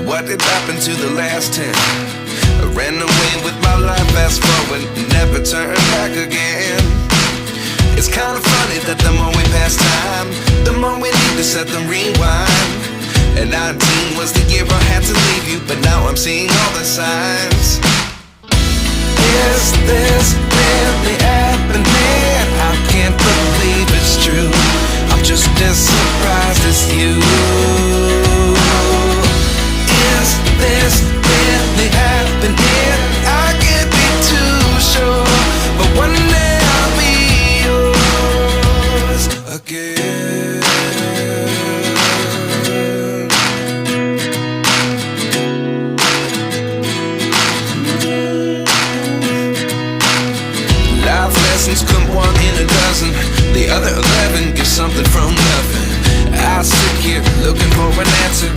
what did happen to the last 10? I ran away with my life, fast forward, never turn back again. It's kinda funny that the more we pass time, the more we need to set them rewind. And 19 was the year I had to leave you, but now I'm seeing all the signs. Is this really happening? I can't believe it's true. I'm just as surprised as you. Is this really happening? I can't be too sure, but one day I'll be yours again. Life lessons come one in a dozen. The other 11 get something from nothing. I sit here looking for an answer.